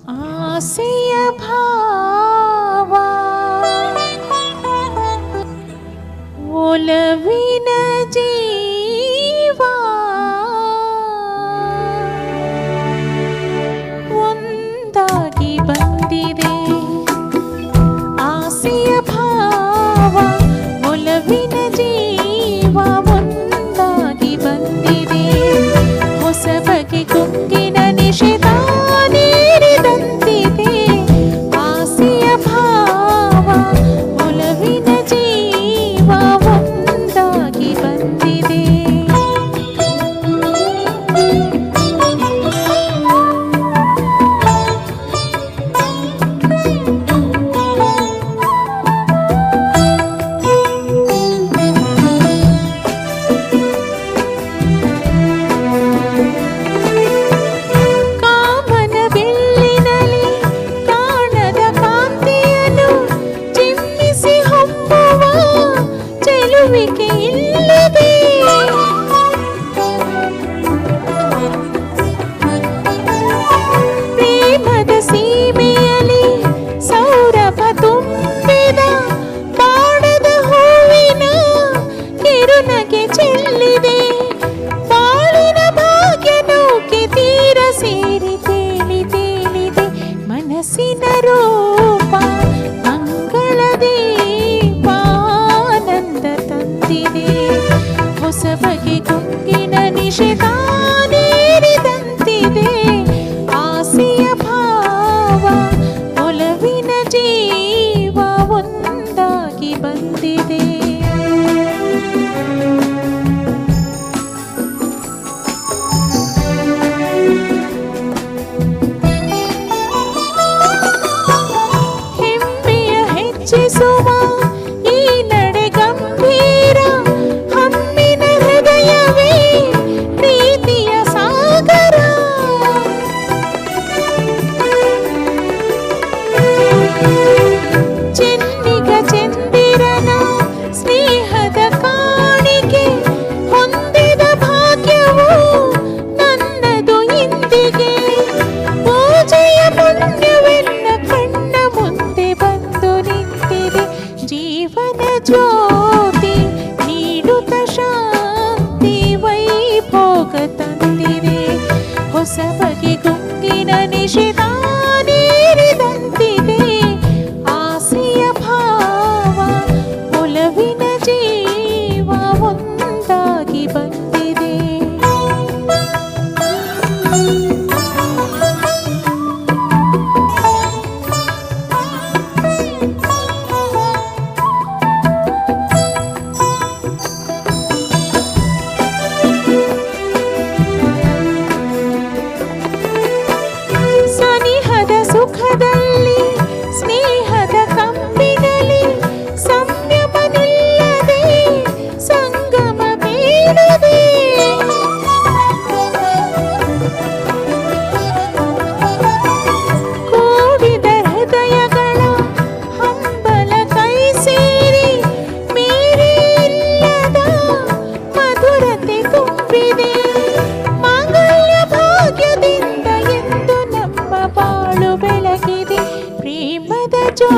ಆಸೆಯ ಭಾವ ಒಲವಿನ ಜೀವ ಒಂದಾಗಿ ಬಂದಿದೆ. ಆಸೆಯ ಭಾವ ಒಲವಿನ ಜೀವ ಒಂದಾಗಿ ಬಂದಿದೆ. ಹೊಸ ಬಗೆ ಕುಂಗಿನ ನಿಷೇಧ ನೀರಿದಂತಿದೆ. ಆಸೆಯ ಭಾವ ಒಲವಿನ ಜೀವ ಒಂದಾಗಿ ಬಂದಿದೆ. ಪ್ರೇಮದ ಸೀಮೆಯಲ್ಲಿ ಸೌರಭ ತುಂಬಿದ ಬಾಣದ ಹೂವಿನ ಕಿರುನಗೆ ಚೆಲ್ಲಿದೆ. ಬಾಳಿನ ಭಾಗ್ಯ ನೌಕೆ ತೀರ ಸೇರಿ ತೇಲಿ ತೇಲಿದೆ. ಮನಸ್ಸಿನ ರೂಪ ಮಂಗಳ ದೀಪಾನಂದ ತಂದಿದೆ. ಹೊಸ ಬಗೆ ಕುಂಗಿನ ನಿಷೇಧ ನೀರಿದಂತಿದೆ. ಆಸೆಯ ಭಾವ ಒಲವಿನ ಜೀವ ಒಂದಾಗಿ ಬಂದಿದೆ. ಹೆಮ್ಮೆಯ ಹೆಚ್ಚಿಸುವ ಈ ನಡೆ ಗಂಭೀರ. ಹಮ್ಮಿನ ಹೃದಯವೇ ಪ್ರೀತಿಯ ಸಾಗರ. ಚೆನ್ನಿಗ ಚಂದಿರನ ಸ್ನೇಹದ ಕಾಣಿಕೆ ಹೊಂದಿದ ಭಾಗ್ಯವು ನನ್ನದು ಇಂದಿಗೆ. ಪೂಜೆಯ ಪುಣ್ಯವೆಲ್ಲ ಕಣ್ಣ ಮುಂದೆ ಬಂದು ನಿಂತಿದೆ. ಜೀವನ ಜ್ಯೋತಿ ನೀಡುತ್ತ ಶಾಂತಿ ವೈಭೋಗ ತಂದಿದೆ. ಹೊಸ ಬಗೆ ಗುಂಗಿನ ನಿಷೇಧ ನೀರಿದಂತಿದೆ. ಆಸೆಯ ಭಾವ ಒಲವಿನ ಜೀವ ಒಂದಾಗಿ ಬಂದಿದೆ. ಸನಿಹದ ಸುಖದಲ್ಲಿ ಸ್ನೇಹದ ಕಂಪಿನಲ್ಲಿ ಸಂಯಮ ನಿಲ್ಲದೆ ಸಂಗಮ ಬೇಡದೆ. ಕೂಡಿದ ಹೃದಯಗಳ ಹಂಬಲ ಕೈ ಸೇರಿ ಮೇರೆ ಇಲ್ಲದ ಮಧುರತೆ ತುಂಬಿದೆ. ಮಾಂಗಲ್ಯ ಭಾಗ್ಯದಿಂದ ಎಂದು ನಮ್ಮ ಬಾಳು ಬೆಳಗಿದೆ. ಪ್ರೇಮದ ಜೋ